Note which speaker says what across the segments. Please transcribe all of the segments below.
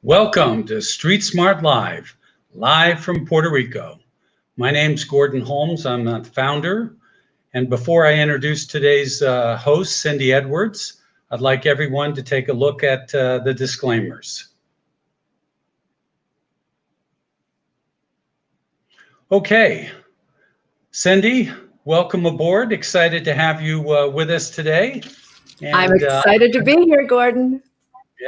Speaker 1: Welcome to Street Smart Live, live from Puerto Rico. My name's Gordon Holmes. I'm the founder. And before I introduce today's host, Cindy Edwards, I'd like everyone to take a look at the disclaimers. Okay, Cindy, welcome aboard. Excited to have you with us today.
Speaker 2: And, I'm excited to be here, Gordon.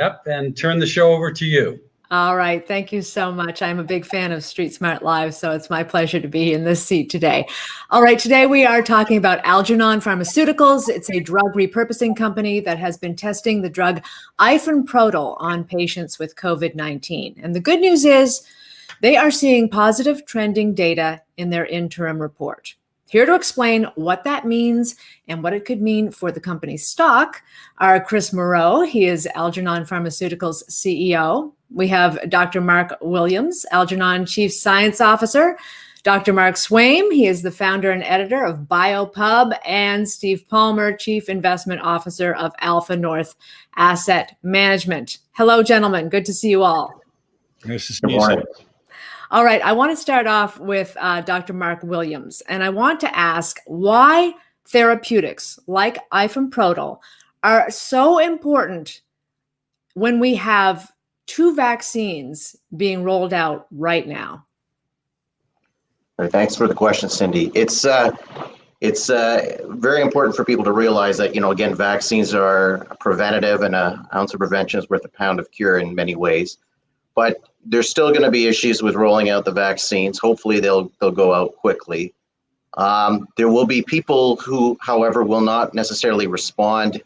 Speaker 1: Yep, and turn the show over to you.
Speaker 2: All right, thank you so much. I'm a big fan of Street Smart Live, so it's my pleasure to be in this seat today. All right, today we are talking about Algernon Pharmaceuticals. It's a drug repurposing company that has been testing the drug Ifenprodil on patients with COVID-19. And the good news is they are seeing positive trending data in their interim report. Here to explain what that means and what it could mean for the company's stock are Chris Moreau. He is Algernon Pharmaceuticals CEO. We have Dr. Mark Williams, Algernon Chief Science Officer. Dr. Mark Swaim, he is the founder and editor of BioPub, and Steve Palmer, Chief Investment Officer of Alpha North Asset Management. Hello, gentlemen. Good to see you all.
Speaker 1: Nice to see you.
Speaker 2: All right, I want to start off with Dr. Mark Williams, and I want to ask why therapeutics like Ifenprodil are so important when we have two vaccines being rolled out right now.
Speaker 3: Thanks for the question, Cindy. It's very important for people to realize that, again, vaccines are preventative, and an ounce of prevention is worth a pound of cure in many ways. But there's still going to be issues with rolling out the vaccines. Hopefully they'll go out quickly. There will be people who, however, will not necessarily respond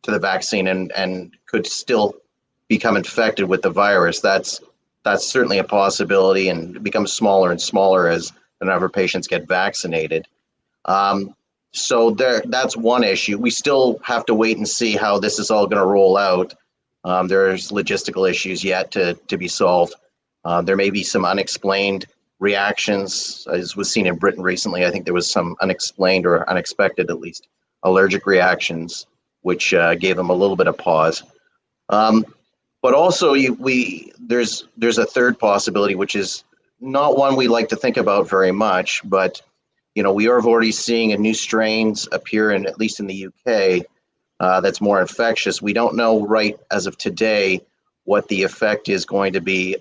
Speaker 3: to the vaccine and could still become infected with the virus. That's certainly a possibility, and it becomes smaller and smaller as the number of patients get vaccinated. So that's one issue. We still have to wait and see how this is all going to roll out. There's logistical issues yet to be solved. There may be some unexplained reactions, as was seen in Britain recently. I think there was some unexplained or unexpected, at least, allergic reactions, which gave them a little bit of pause. But also, there's a third possibility, which is not one we like to think about very much. But we are already seeing a new strains appear at least in the UK. That's more infectious. We don't know right as of today what the effect is going to be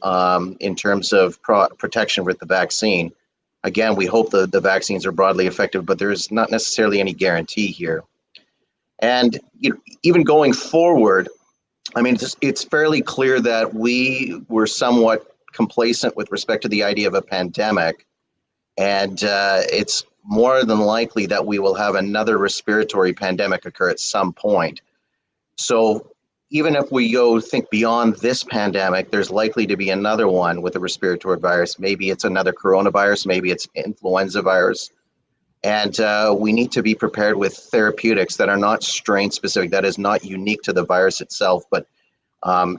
Speaker 3: in terms of protection with the vaccine. Again, we hope the vaccines are broadly effective, but there's not necessarily any guarantee here. And even going forward, I mean, it's fairly clear that we were somewhat complacent with respect to the idea of a pandemic. And it's more than likely that we will have another respiratory pandemic occur at some point. So even if we think beyond this pandemic, there's likely to be another one with a respiratory virus. Maybe it's another coronavirus, maybe it's influenza virus. And we need to be prepared with therapeutics that are not strain specific, that is not unique to the virus itself, but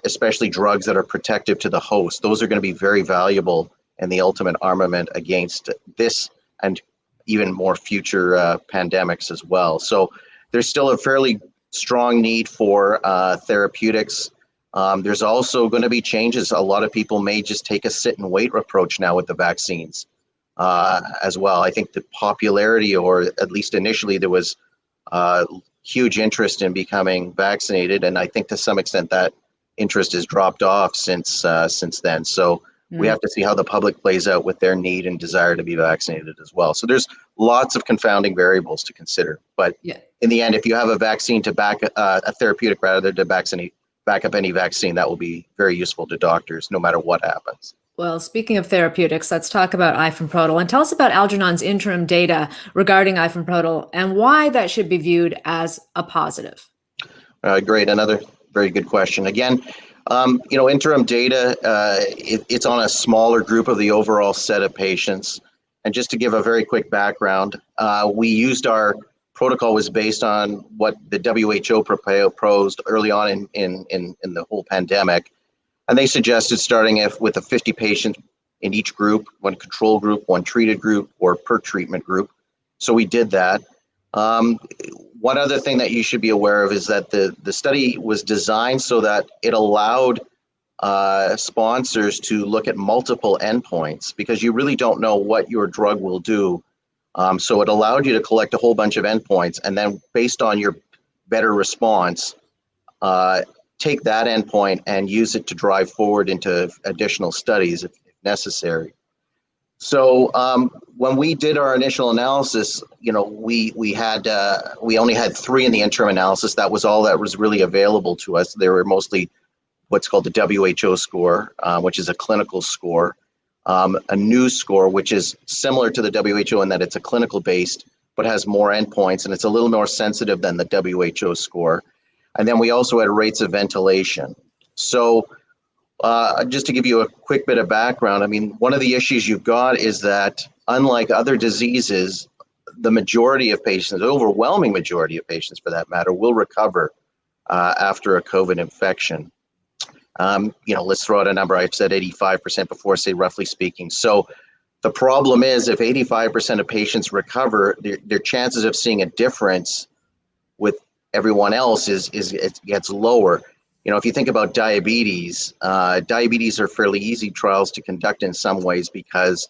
Speaker 3: especially drugs that are protective to the host. Those are going to be very valuable in the ultimate armament against this and even more future pandemics as well. So there's still a fairly strong need for therapeutics. There's also going to be changes. A lot of people may just take a sit and wait approach now with the vaccines as well. I think the popularity, or at least initially, there was huge interest in becoming vaccinated, and I think to some extent that interest has dropped off since then. So we have to see how the public plays out with their need and desire to be vaccinated as well. So there's lots of confounding variables to consider. But in the end, if you have a vaccine to back a therapeutic rather to back up any vaccine, that will be very useful to doctors no matter what happens.
Speaker 2: Well, speaking of therapeutics, let's talk about Ifenprodil, and tell us about Algernon's interim data regarding Ifenprodil and why that should be viewed as a positive.
Speaker 3: Great. Another very good question. Again, interim data, it's on a smaller group of the overall set of patients. And just to give a very quick background, we used our protocol was based on what the WHO proposed early on in the whole pandemic. And they suggested starting with a 50 patient in each group, one control group, one treated group, or per treatment group. So we did that. One other thing that you should be aware of is that the study was designed so that it allowed sponsors to look at multiple endpoints because you really don't know what your drug will do. So it allowed you to collect a whole bunch of endpoints, and then based on your better response, take that endpoint and use it to drive forward into additional studies if necessary. So when we did our initial analysis, we only had 3 in the interim analysis. That was all that was really available to us. They were mostly what's called the WHO score, which is a clinical score, a new score, which is similar to the WHO in that it's a clinical based, but has more endpoints, and it's a little more sensitive than the WHO score. And then we also had rates of ventilation. So just to give you a quick bit of background, I mean, one of the issues you've got is that unlike other diseases, the majority of patients, the overwhelming majority of patients for that matter, will recover after a COVID infection. Let's throw out a number. I've said 85% before, say roughly speaking. So the problem is if 85% of patients recover, their chances of seeing a difference with everyone else it gets lower. If you think about diabetes, diabetes are fairly easy trials to conduct in some ways because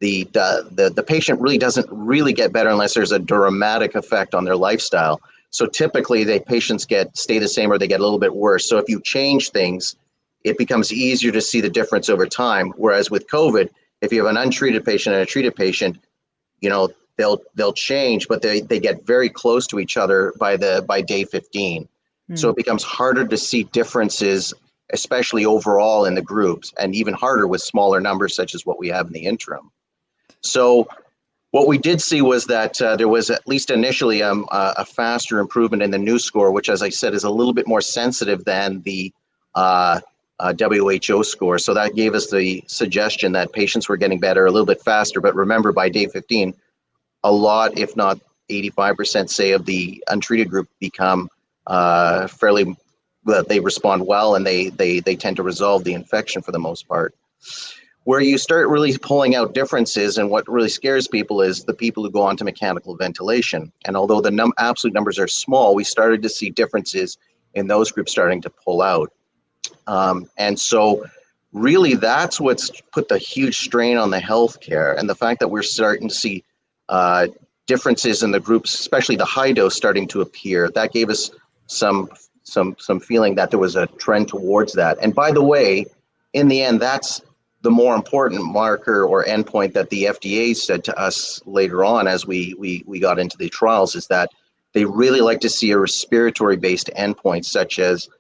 Speaker 3: the patient really doesn't really get better unless there's a dramatic effect on their lifestyle. So typically the patients stay the same or they get a little bit worse. So if you change things, it becomes easier to see the difference over time. Whereas with COVID, if you have an untreated patient and a treated patient, they'll change, but they get very close to each other by day 15. So it becomes harder to see differences, especially overall in the groups, and even harder with smaller numbers such as what we have in the interim. So what we did see was that there was at least initially a faster improvement in the new score, which, as I said, is a little bit more sensitive than the WHO score. So that gave us the suggestion that patients were getting better a little bit faster. But remember, by day 15, a lot, if not 85%, say, of the untreated group become they respond well, and they tend to resolve the infection for the most part. Where you start really pulling out differences, and what really scares people, is the people who go on to mechanical ventilation. And although the absolute numbers are small, we started to see differences in those groups starting to pull out. And so really that's what's put the huge strain on the healthcare, and the fact that we're starting to see differences in the groups, especially the high dose, starting to appear. That gave us some feeling that there was a trend towards that. And by the way, in the end, that's the more important marker or endpoint that the FDA said to us later on as we got into the trials, is that they really like to see a respiratory based endpoint such as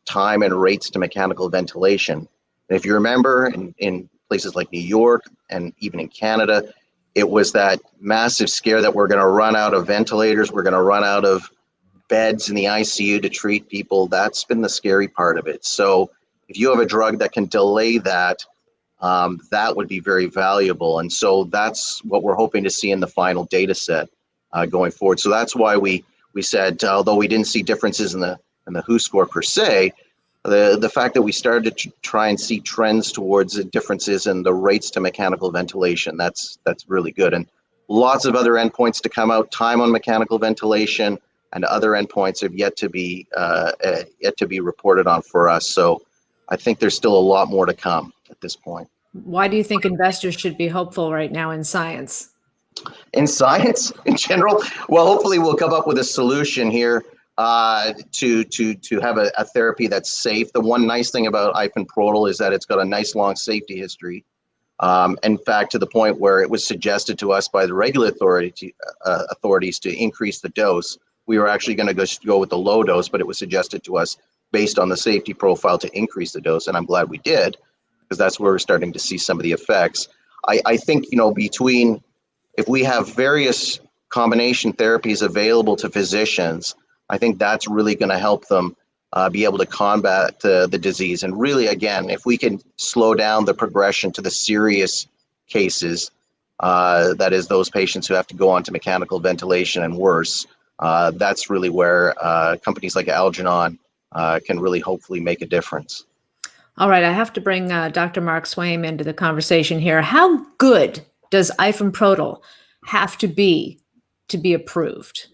Speaker 3: time and rates to mechanical ventilation. And if you remember, in places like New York and even in Canada, it was that massive scare that we're going to run out of ventilators, we're going to run out of beds in the ICU to treat people. That's been the scary part of it. So if you have a drug that can delay that, that would be very valuable. And so that's what we're hoping to see in the final data set going forward. So that's why we said, although we didn't see differences in the WHO score per se, the fact that we started to try and see trends towards the differences in the rates to mechanical ventilation, that's really good. And lots of other endpoints to come out. Time on mechanical ventilation and other endpoints have yet to be reported on for us. So I think there's still a lot more to come at this point.
Speaker 2: Why do you think investors should be hopeful right now in science?
Speaker 3: In science in general? Well, hopefully we'll come up with a solution here to have a therapy that's safe. The one nice thing about Ifenprodil is that it's got a nice long safety history. In fact, to the point where it was suggested to us by the regulatory authorities to increase the dose. We were actually going to go with the low dose, but it was suggested to us based on the safety profile to increase the dose, and I'm glad we did, because that's where we're starting to see some of the effects. I think, if we have various combination therapies available to physicians, I think that's really going to help them be able to combat the disease. And really, again, if we can slow down the progression to the serious cases, that is those patients who have to go on to mechanical ventilation and worse, that's really where companies like Algernon can really hopefully make a difference.
Speaker 2: All right, I have to bring Dr. Mark Swaim into the conversation here. How good does Ifenprodil have to be approved?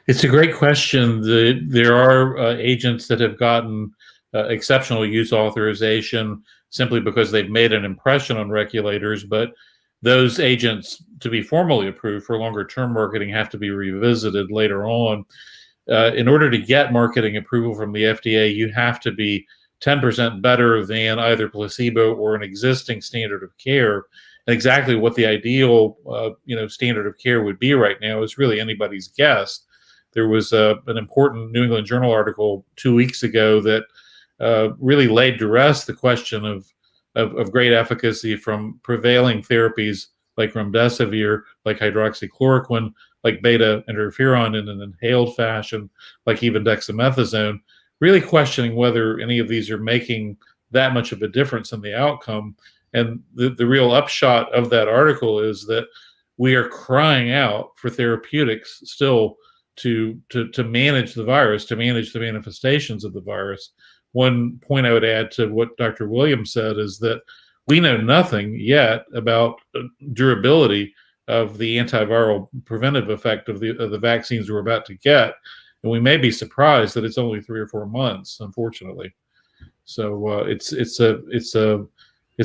Speaker 4: It's a great question. There are agents that have gotten exceptional use authorization simply because they've made an impression on regulators, but those agents, to be formally approved for longer term marketing, have to be revisited later on. In order to get marketing approval from the FDA, you have to be 10% better than either placebo or an existing standard of care. And exactly what the ideal standard of care would be right now is really anybody's guess. There was an important New England Journal article 2 weeks ago that really laid to rest the question of great efficacy from prevailing therapies like remdesivir, like hydroxychloroquine, like beta interferon in an inhaled fashion, like even dexamethasone, really questioning whether any of these are making that much of a difference in the outcome. And the real upshot of that article is that we are crying out for therapeutics still to manage the virus, to manage the manifestations of the virus. One point I would add to what Dr. Williams said is that we know nothing yet about durability of the antiviral preventive effect of the vaccines we're about to get, and we may be surprised that it's only 3 or 4 months, unfortunately. So it's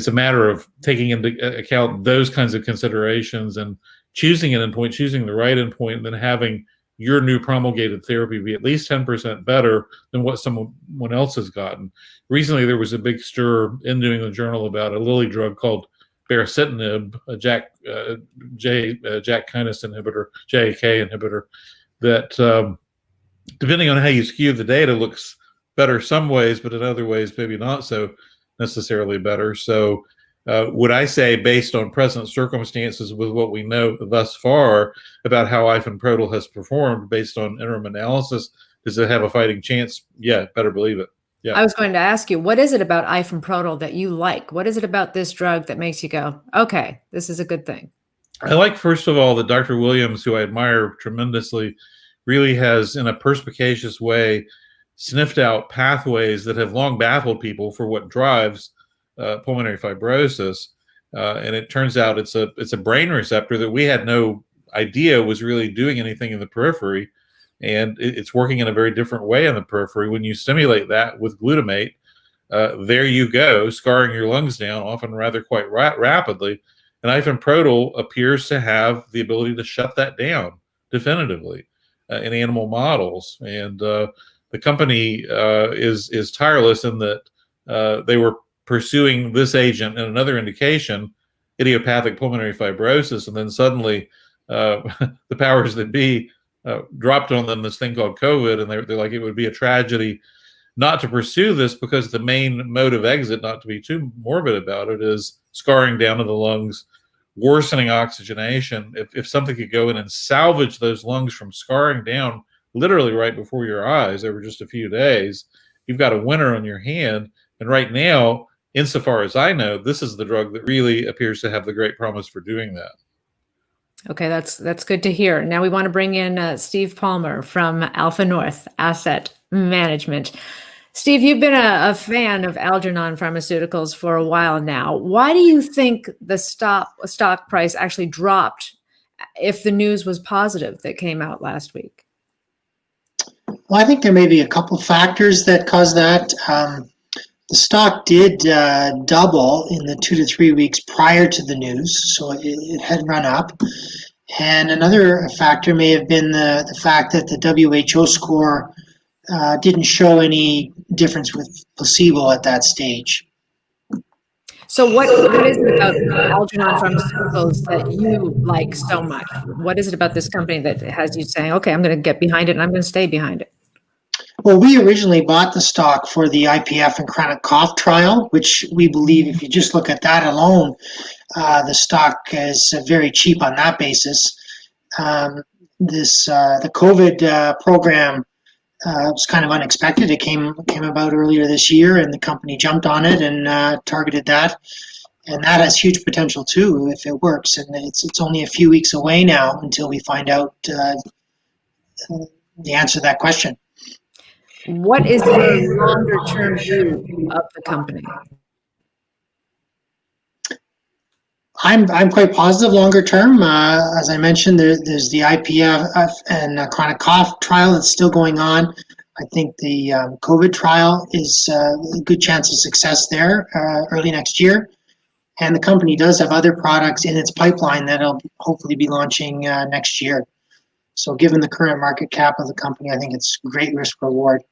Speaker 4: a matter of taking into account those kinds of considerations and choosing an endpoint, choosing the right endpoint, and then having your new promulgated therapy be at least 10% better than what someone else has gotten. Recently, there was a big stir in New England Journal about a Lilly drug called baricitinib, a JAK kinase inhibitor, JAK inhibitor, that depending on how you skew the data looks better some ways, but in other ways maybe not so necessarily better. So would I say, based on present circumstances with what we know thus far about how Ifenprodil has performed based on interim analysis, does it have a fighting chance? Yeah, better believe it. Yeah.
Speaker 2: I was going to ask you, what is it about Ifenprodil that you like? What is it about this drug that makes you go, okay, this is a good thing?
Speaker 4: I like, first of all, that Dr. Williams, who I admire tremendously, really has, in a perspicacious way, sniffed out pathways that have long baffled people for what drives pulmonary fibrosis, and it turns out it's a brain receptor that we had no idea was really doing anything in the periphery, and it's working in a very different way in the periphery. When you stimulate that with glutamate, there you go, scarring your lungs down, often rather quite rapidly. And Ifenprodil appears to have the ability to shut that down definitively in animal models, and the company is tireless in that they were pursuing this agent and another indication, idiopathic pulmonary fibrosis, and then suddenly the powers that be dropped on them this thing called COVID, and they're like, it would be a tragedy not to pursue this because the main mode of exit, not to be too morbid about it, is scarring down of the lungs, worsening oxygenation. If something could go in and salvage those lungs from scarring down literally right before your eyes over just a few days, you've got a winner on your hand. And right now, insofar as I know, this is the drug that really appears to have the great promise for doing that.
Speaker 2: Okay, that's good to hear. Now we want to bring in Steve Palmer from Alpha North Asset Management. Steve, you've been a fan of Algernon Pharmaceuticals for a while now. Why do you think the stock price actually dropped if the news was positive that came out last week?
Speaker 5: Well, I think there may be a couple factors that caused that. The stock did double in the 2 to 3 weeks prior to the news, so it had run up. And another factor may have been the fact that the WHO score didn't show any difference with placebo at that stage.
Speaker 2: So what is it about Algernon Pharmaceuticals that you like so much? What is it about this company that has you saying, okay, I'm going to get behind it and I'm going to stay behind it?
Speaker 5: Well, we originally bought the stock for the IPF and chronic cough trial, which we believe if you just look at that alone, the stock is very cheap on that basis. The COVID program was kind of unexpected. It came about earlier this year, and the company jumped on it and targeted that. And that has huge potential too if it works. And it's only a few weeks away now until we find out the answer to that question.
Speaker 2: What is the longer term view of the company?
Speaker 5: I'm quite positive longer term. As I mentioned, there's the IPF and chronic cough trial that's still going on. I think the COVID trial is a good chance of success there early next year. And the company does have other products in its pipeline that'll hopefully be launching next year. So given the current market cap of the company, I think it's great risk reward.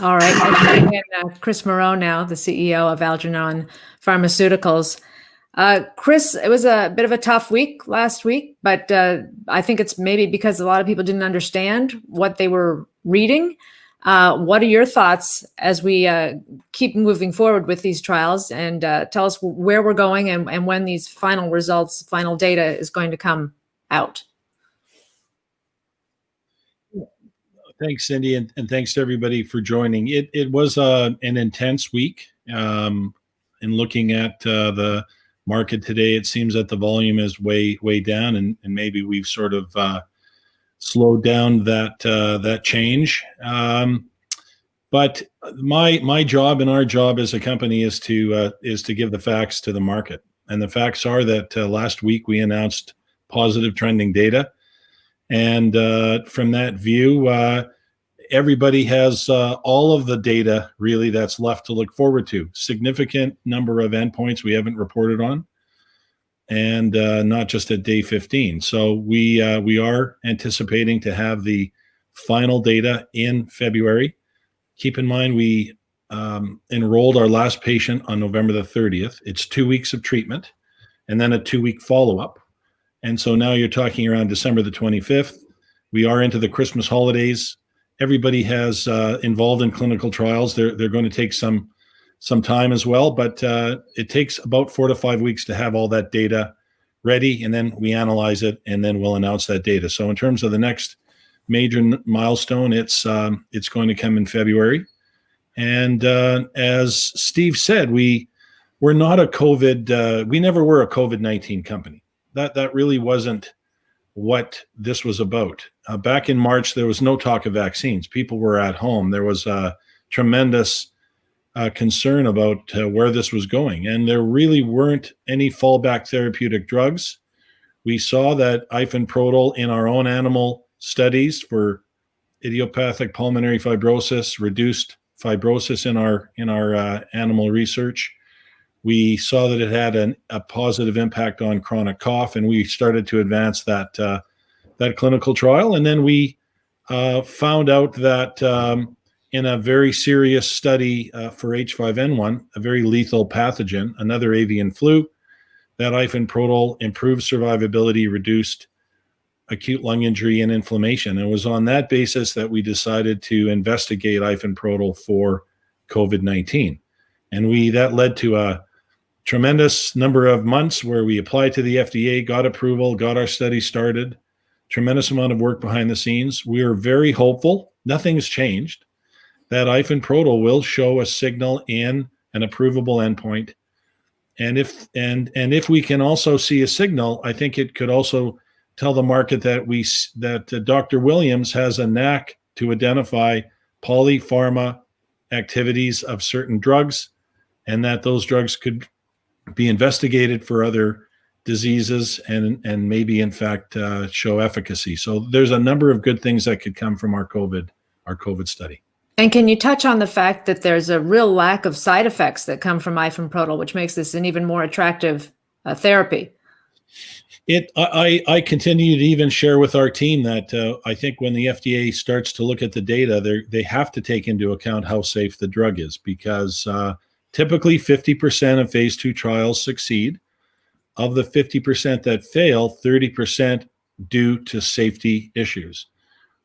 Speaker 2: All right. Let's bring in Chris Moreau now, the CEO of Algernon Pharmaceuticals. Chris, it was a bit of a tough week last week, but I think it's maybe because a lot of people didn't understand what they were reading. What are your thoughts as we keep moving forward with these trials, and tell us where we're going and when these final results, final data is going to come out?
Speaker 6: Thanks, Cindy, and thanks to everybody for joining. It was an intense week. In looking at the market today, it seems that the volume is way down, and maybe we've sort of slowed down that change. But my job and our job as a company is to give the facts to the market, and the facts are that last week we announced positive trending data. And from that view, everybody has all of the data really that's left to look forward to. Significant number of endpoints we haven't reported on, and not just at day 15. So we are anticipating to have the final data in February. Keep in mind, we enrolled our last patient on November the 30th. It's 2 weeks of treatment and then a 2-week follow-up. And so now you're talking around December the 25th. We are into the Christmas holidays. Everybody has involved in clinical trials. They're going to take some time as well, but it takes about 4 to 5 weeks to have all that data ready, and then we analyze it, and then we'll announce that data. So in terms of the next major milestone, it's going to come in February. And as Steve said, we're not a COVID. We never were a COVID-19 company. That really wasn't what this was about. Back in March, there was no talk of vaccines. People were at home. There was a tremendous concern about where this was going, and there really weren't any fallback therapeutic drugs. We saw that Ifenprodil in our own animal studies for idiopathic pulmonary fibrosis reduced fibrosis in our animal research. We saw that it had a positive impact on chronic cough, and we started to advance that clinical trial. And then we found out that in a very serious study for H5N1, a very lethal pathogen, another avian flu, that Ifenprodil improved survivability, reduced acute lung injury and inflammation. And it was on that basis that we decided to investigate Ifenprodil for COVID-19. And that led to a tremendous number of months where we applied to the FDA, got approval, got our study started, tremendous amount of work behind the scenes. We are very hopeful, nothing's changed, that Ifenprodil will show a signal in an approvable endpoint. And if we can also see a signal, I think it could also tell the market that Dr. Williams has a knack to identify polypharma activities of certain drugs, and that those drugs could be investigated for other diseases and maybe in fact show efficacy. So there's a number of good things that could come from our COVID study.
Speaker 2: And can you touch on the fact that there's a real lack of side effects that come from Ifenprodil, which makes this an even more attractive therapy?
Speaker 6: I continue to even share with our team that I think when the FDA starts to look at the data, they have to take into account how safe the drug is, because typically 50% of phase 2 trials succeed. Of the 50% that fail, 30% due to safety issues.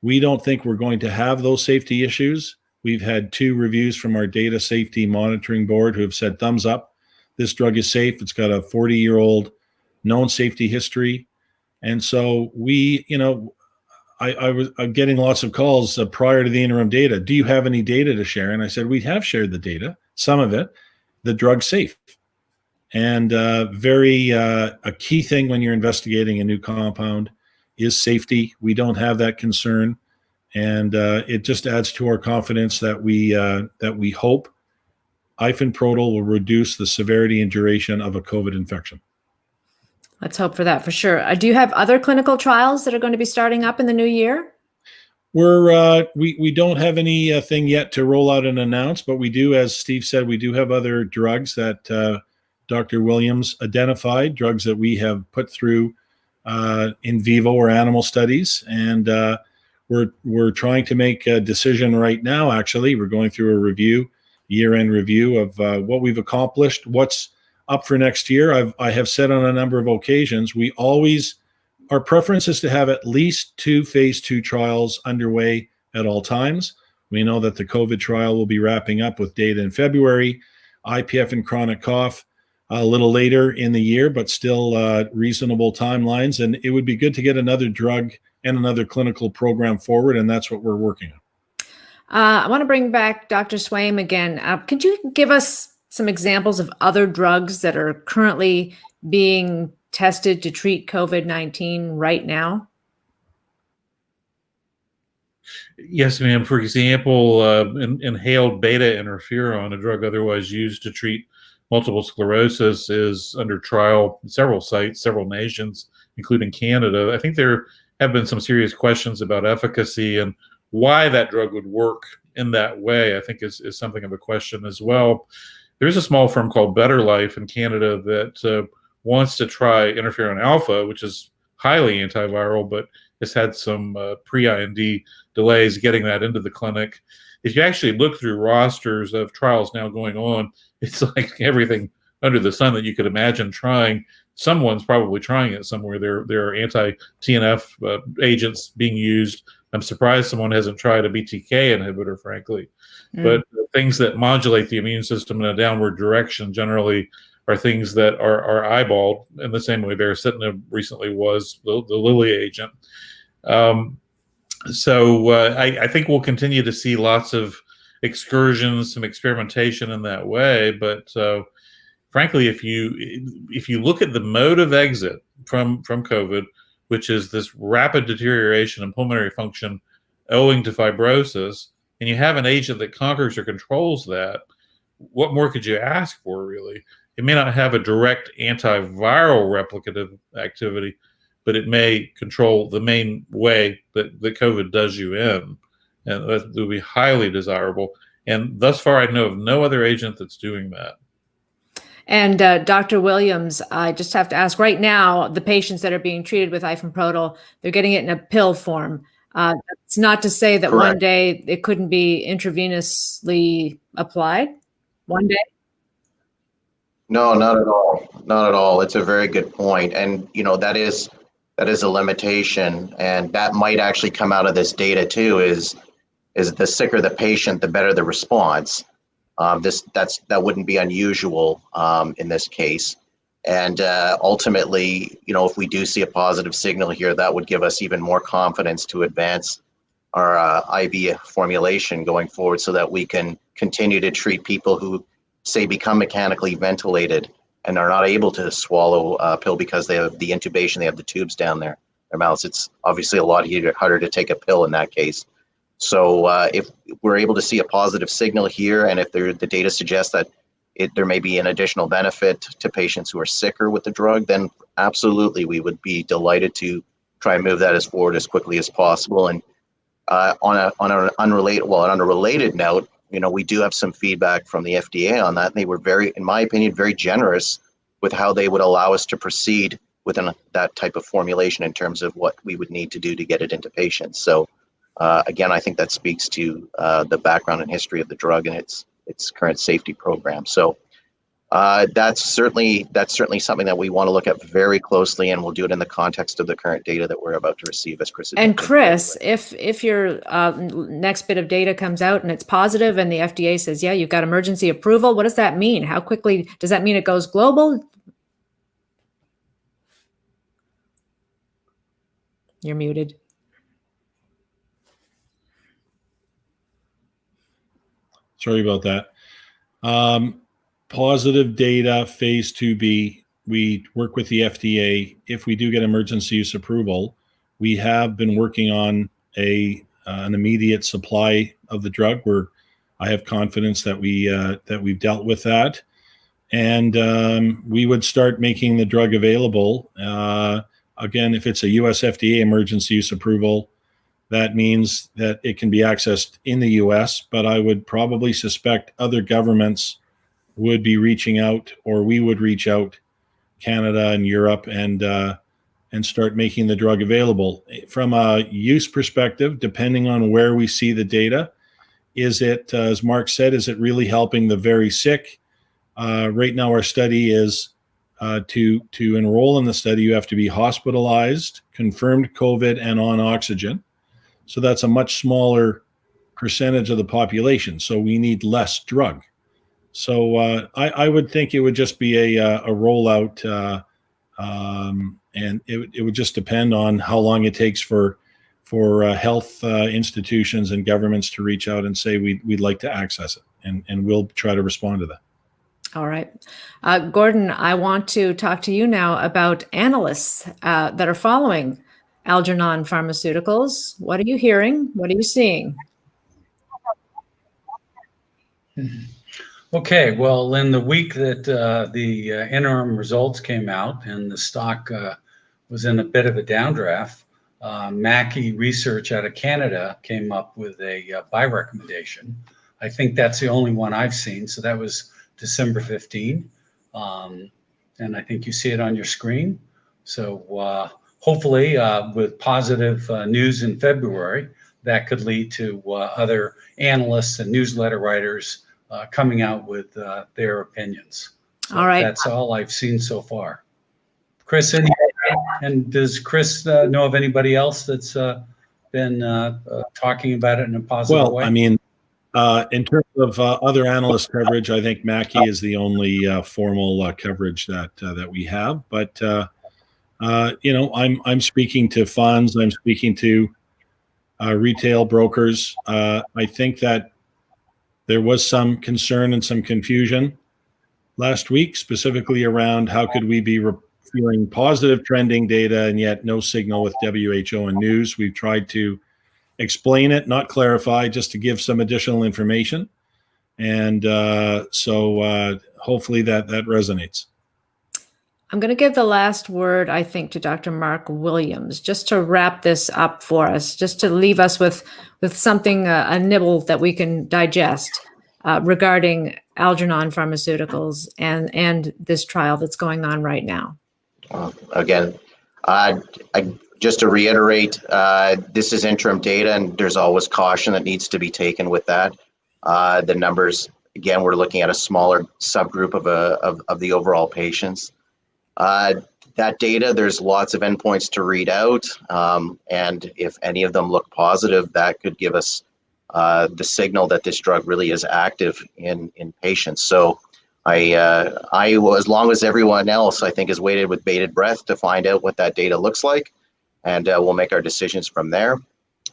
Speaker 6: We don't think we're going to have those safety issues. We've had 2 reviews from our data safety monitoring board who have said thumbs up. This drug is safe. It's got a 40-year-old known safety history. And so I'm getting lots of calls prior to the interim data. Do you have any data to share? And I said, we have shared the data, some of it. The drug's safe. And a key thing when you're investigating a new compound is safety. We don't have that concern. And it just adds to our confidence that we hope Ifenprodil will reduce the severity and duration of a COVID infection.
Speaker 2: Let's hope for that for sure. Do you have other clinical trials that are going to be starting up in the new year?
Speaker 6: We don't have anything yet to roll out and announce, but we do, as Steve said, we do have other drugs that Dr. Williams identified, drugs that we have put through in vivo or animal studies, and we're trying to make a decision right now. Actually, we're going through a year-end review of what we've accomplished, what's up for next year. I have said on a number of occasions, our preference is to have at least 2 phase 2 trials underway at all times. We know that the COVID trial will be wrapping up with data in February, IPF and chronic cough a little later in the year, but still reasonable timelines. And it would be good to get another drug and another clinical program forward, and that's what we're working on.
Speaker 2: I want to bring back Dr. Swaim again. Could you give us some examples of other drugs that are currently being tested to treat COVID-19 right now?
Speaker 4: Yes, ma'am. For example, inhaled beta interferon, a drug otherwise used to treat multiple sclerosis, is under trial in several sites, several nations, including Canada. I think there have been some serious questions about efficacy and why that drug would work in that way, I think is something of a question as well. There's a small firm called Better Life in Canada that wants to try interferon alpha, which is highly antiviral, but has had some pre-IND delays getting that into the clinic. If you actually look through rosters of trials now going on, it's like everything under the sun that you could imagine trying. Someone's probably trying it somewhere. There are anti-TNF agents being used. I'm surprised someone hasn't tried a BTK inhibitor, frankly. But things that modulate the immune system in a downward direction generally are things that are eyeballed in the same way baricitinib recently was, the Lilly agent. So I think we'll continue to see lots of excursions, some experimentation in that way. But frankly, if you look at the mode of exit from COVID, which is this rapid deterioration in pulmonary function owing to fibrosis, and you have an agent that conquers or controls that, what more could you ask for, really? It may not have a direct antiviral replicative activity, but it may control the main way that COVID does you in, and that would be highly desirable. And thus far, I know of no other agent that's doing that.
Speaker 2: And Dr. Williams, I just have to ask, right now, the patients that are being treated with Ifenprodil, they're getting it in a pill form. It's not to say that
Speaker 3: Correct.
Speaker 2: one day it couldn't be intravenously applied one day.
Speaker 3: No, not at all. Not at all. It's a very good point. And, that is a limitation. And that might actually come out of this data too, is the sicker the patient, the better the response. That wouldn't be unusual in this case. And ultimately, if we do see a positive signal here, that would give us even more confidence to advance our IV formulation going forward so that we can continue to treat people who, say, become mechanically ventilated and are not able to swallow a pill because they have the intubation, they have the tubes down their mouths. It's obviously a lot harder to take a pill in that case. So if we're able to see a positive signal here, and if the data suggests that there may be an additional benefit to patients who are sicker with the drug, then absolutely we would be delighted to try and move that forward as quickly as possible. And on a related note, we do have some feedback from the FDA on that. They were in my opinion, very generous with how they would allow us to proceed within that type of formulation in terms of what we would need to do to get it into patients. So again, I think that speaks to the background and history of the drug and its current safety program. So that's certainly something that we want to look at very closely, and we'll do it in the context of the current data that we're about to receive, as Chris.
Speaker 2: And Chris, if your next bit of data comes out and it's positive, and the FDA says, yeah, you've got emergency approval, what does that mean? How quickly does that mean it goes global? You're muted.
Speaker 6: Sorry about that. Positive data, phase 2B. We work with the FDA. If we do get emergency use approval, we have been working on an immediate supply of the drug. I have confidence that we've dealt with that, and we would start making the drug available. Again, if it's a US FDA emergency use approval, that means that it can be accessed in the US, but I would probably suspect other governments would be reaching out, or we would reach out, Canada and Europe, and start making the drug available. From a use perspective, depending on where we see the data, is it, as Mark said, is it really helping the very sick? Right now, our study is to enroll in the study, you have to be hospitalized, confirmed COVID, and on oxygen. So that's a much smaller percentage of the population. So we need less drug. So I would think it would just be a rollout, and it would just depend on how long it takes for health institutions and governments to reach out and say we'd like to access it, and we'll try to respond to that.
Speaker 2: All right. Gordon, I want to talk to you now about analysts that are following Algernon Pharmaceuticals. What are you hearing? What are you seeing?
Speaker 1: Okay, well, in the week that the interim results came out and the stock was in a bit of a downdraft, Mackey Research out of Canada came up with a buy recommendation. I think that's the only one I've seen. So that was December 15. And I think you see it on your screen. So hopefully with positive news in February, that could lead to other analysts and newsletter writers coming out with their opinions. So
Speaker 2: all right.
Speaker 1: That's all I've seen so far. Chris, and does Chris know of anybody else that's been talking about it in a positive way?
Speaker 6: Well, I mean, in terms of other analyst coverage, I think Mackey is the only formal coverage that we have. But I'm speaking to funds. I'm speaking to retail brokers. I think that there was some concern and some confusion last week, specifically around how could we be feeling positive trending data and yet no signal with WHO and news. We've tried to explain it, not clarify, just to give some additional information. And so hopefully that resonates.
Speaker 2: I'm going to give the last word, I think, to Dr. Mark Williams, just to wrap this up for us, just to leave us with something, a nibble that we can digest regarding Algernon Pharmaceuticals and this trial that's going on right now.
Speaker 3: Again, just to reiterate, this is interim data, and there's always caution that needs to be taken with that. The numbers, again, we're looking at a smaller subgroup of the overall patients. That data, there's lots of endpoints to read out, and if any of them look positive, that could give us the signal that this drug really is active in patients. So I, as long as everyone else, I think, has waited with bated breath to find out what that data looks like, and we'll make our decisions from there.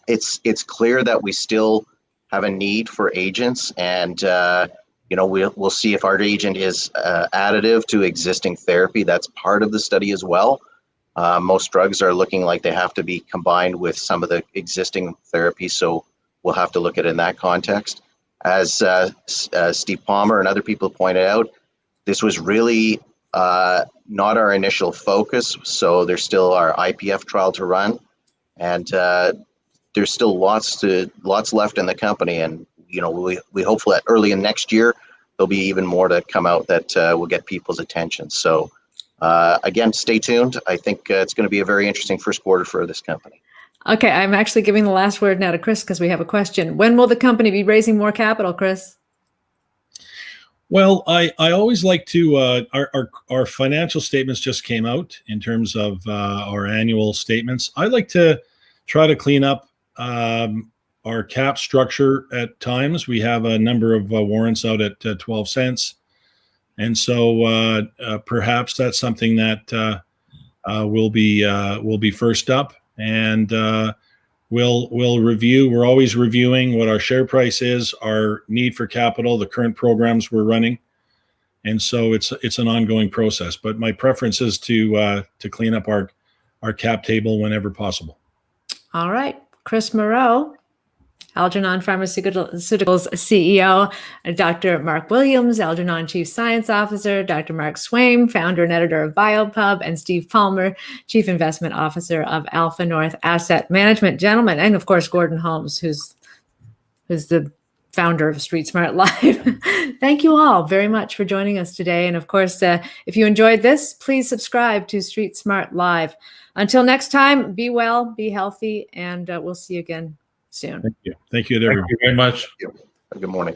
Speaker 3: It's clear that we still have a need for agents, and we'll see if our agent is additive to existing therapy. That's part of the study as well. Most drugs are looking like they have to be combined with some of the existing therapies, so we'll have to look at it in that context. As Steve Palmer and other people pointed out, this was really not our initial focus, so there's still our IPF trial to run, and there's still lots left in the company, and we hope that early in next year there'll be even more to come out that will get people's attention. So again, stay tuned. I think it's going to be a very interesting first quarter for this company.
Speaker 2: Okay, I'm actually giving the last word now to Chris because we have a question. When will the company be raising more capital, Chris?
Speaker 6: Well, I always like to, our financial statements just came out in terms of our annual statements. I like to try to clean up our cap structure at times. We have a number of warrants out at 12 cents. And so perhaps that's something that will be first up. And we'll review. We're always reviewing what our share price is, our need for capital, the current programs we're running, and so it's an ongoing process. But my preference is to clean up our cap table whenever possible.
Speaker 2: All right, Chris Moreau, Algernon Pharmaceuticals CEO, Dr. Mark Williams, Algernon Chief Science Officer, Dr. Mark Swaim, founder and editor of BioPub, and Steve Palmer, Chief Investment Officer of Alpha North Asset Management. Gentlemen, and of course, Gordon Holmes, who's the founder of Street Smart Live. Thank you all very much for joining us today. And of course, if you enjoyed this, please subscribe to Street Smart Live. Until next time, be well, be healthy, and we'll see you again soon.
Speaker 6: Thank you. Thank you to everyone.
Speaker 4: Thank you very much.
Speaker 3: Good morning.